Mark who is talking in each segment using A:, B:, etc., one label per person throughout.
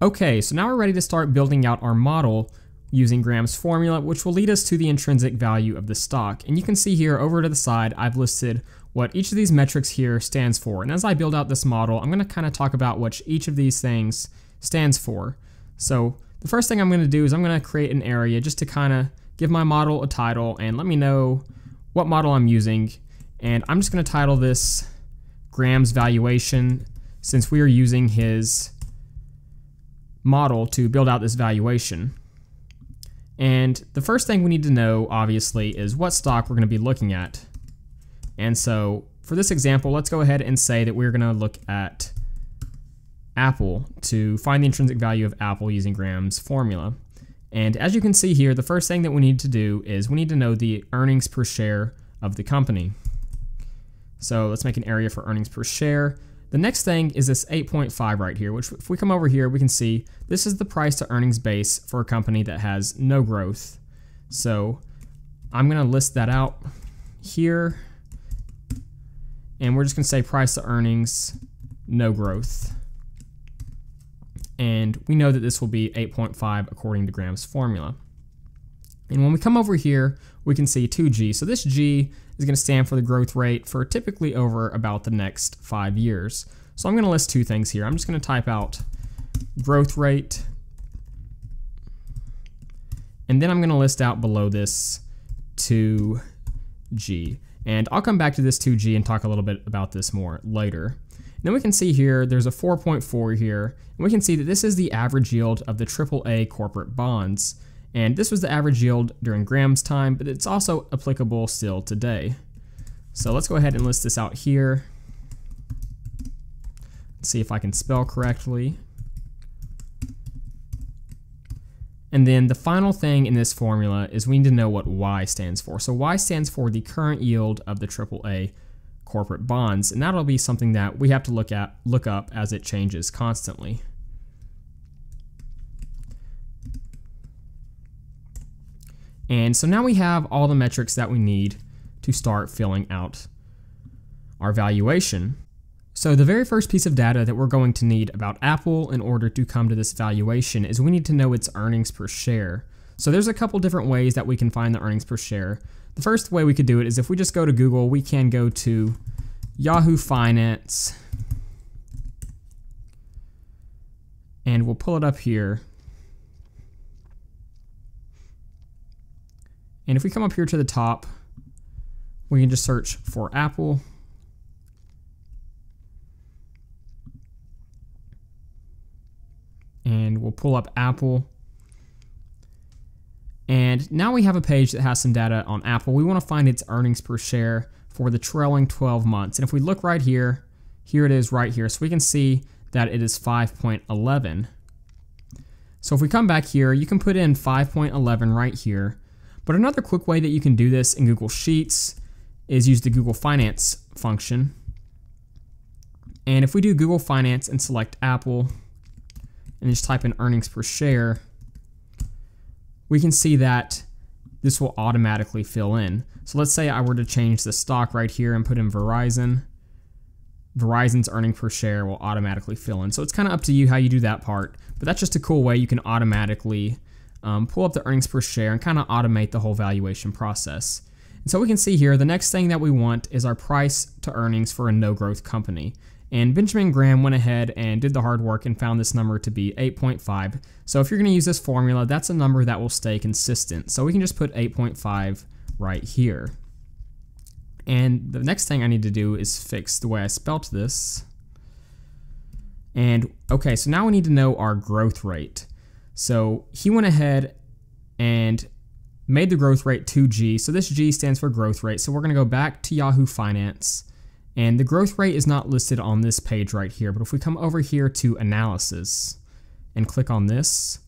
A: Okay, so now we're ready to start building out our model using Graham's formula, which will lead us to the intrinsic value of the stock. And you can see here over to the side, I've listed what each of these metrics here stands for. And as I build out this model, I'm going to kind of talk about what each of these things stands for. So the first thing I'm going to do is I'm going to create an area just to kind of give my model a title and let me know what model I'm using. And I'm just going to title this Graham's valuation, since we are using his model to build out this valuation. And the first thing we need to know, obviously, is what stock we're going to be looking at. And so for this example, let's go ahead and say that we're going to look at Apple to find the intrinsic value of Apple using Graham's formula. And as you can see here, the first thing that we need to do is we need to know the earnings per share of the company. So let's make an area for earnings per share. The next thing is this 8.5 right here, which if we come over here, we can see this is the price to earnings base for a company that has no growth. So I'm going to list that out here, and we're just going to say price to earnings, no growth. And we know that this will be 8.5 according to Graham's formula. And when we come over here, we can see 2G. So this G is going to stand for the growth rate for typically over about the next 5 years. So I'm going to list two things here. I'm just going to type out growth rate, and then I'm going to list out below this 2G. And I'll come back to this 2G and talk a little bit about this more later. Then we can see here there's a 4.4 here, and we can see that this is the average yield of the AAA corporate bonds. And this was the average yield during Graham's time, but it's also applicable still today. So let's go ahead and list this out here. Let's see if I can spell correctly. And then the final thing in this formula is we need to know what Y stands for. So Y stands for the current yield of the AAA corporate bonds, and that'll be something that we have to look up as it changes constantly. And so now we have all the metrics that we need to start filling out our valuation. So the very first piece of data that we're going to need about Apple in order to come to this valuation is we need to know its earnings per share. So there's a couple different ways that we can find the earnings per share. The first way we could do it is if we just go to Google, we can go to Yahoo Finance, and we'll pull it up here. And if we come up here to the top, we can just search for Apple. And we'll pull up Apple. And now we have a page that has some data on Apple. We want to find its earnings per share for the trailing 12 months. And if we look right here, here it is right here. So we can see that it is 5.11. So if we come back here, you can put in 5.11 right here. But another quick way that you can do this in Google Sheets is use the Google Finance function. And if we do Google Finance and select Apple and just type in earnings per share, we can see that this will automatically fill in. So let's say I were to change the stock right here and put in Verizon. Verizon's earnings per share will automatically fill in. So it's kind of up to you how you do that part, but that's just a cool way you can automatically pull up the earnings per share and kind of automate the whole valuation process. And so we can see here, the next thing that we want is our price to earnings for a no growth company. And Benjamin Graham went ahead and did the hard work and found this number to be 8.5. So if you're going to use this formula, that's a number that will stay consistent. So we can just put 8.5 right here. And the next thing I need to do is fix the way I spelt this. And okay, so now we need to know our growth rate. So he went ahead and made the growth rate 2G. So this G stands for growth rate. So we're going to go back to Yahoo Finance. And the growth rate is not listed on this page right here. But if we come over here to analysis and click on this,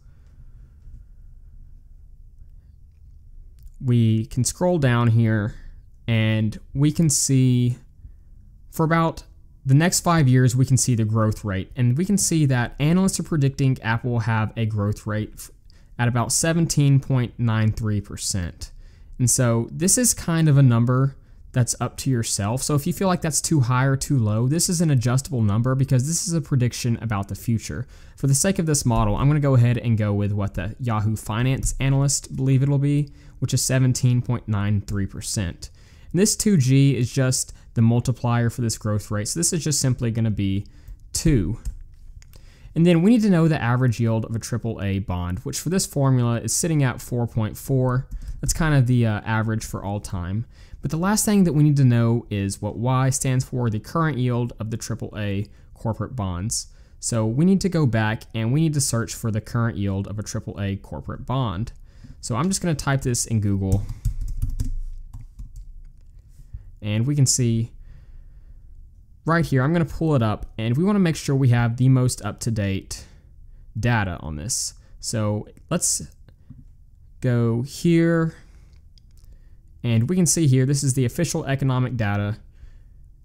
A: we can scroll down here and we can see for about the next 5 years, we can see the growth rate, and we can see that analysts are predicting Apple will have a growth rate at about 17.93%. And so this is kind of a number that's up to yourself. So if you feel like that's too high or too low, this is an adjustable number because this is a prediction about the future. For the sake of this model, I'm going to go ahead and go with what the Yahoo Finance analyst believe it'll be, which is 17.93%. And this 2G is just the multiplier for this growth rate. So this is just simply going to be 2. And then we need to know the average yield of a AAA bond, which for this formula is sitting at 4.4. That's kind of the average for all time. But the last thing that we need to know is what Y stands for, the current yield of the AAA corporate bonds. So we need to go back and we need to search for the current yield of a AAA corporate bond. So I'm just going to type this in Google. And we can see right here, I'm going to pull it up, and we want to make sure we have the most up-to-date data on this. So let's go here, and we can see here, this is the official economic data,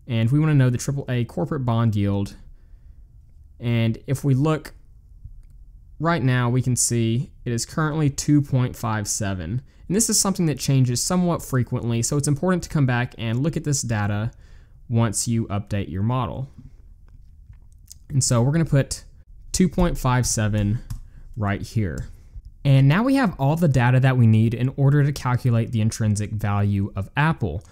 A: and we want to know the AAA corporate bond yield. And if we look right now, we can see it is currently 2.57. And this is something that changes somewhat frequently, so it's important to come back and look at this data once you update your model. And so we're going to put 2.57 right here. And now we have all the data that we need in order to calculate the intrinsic value of Apple.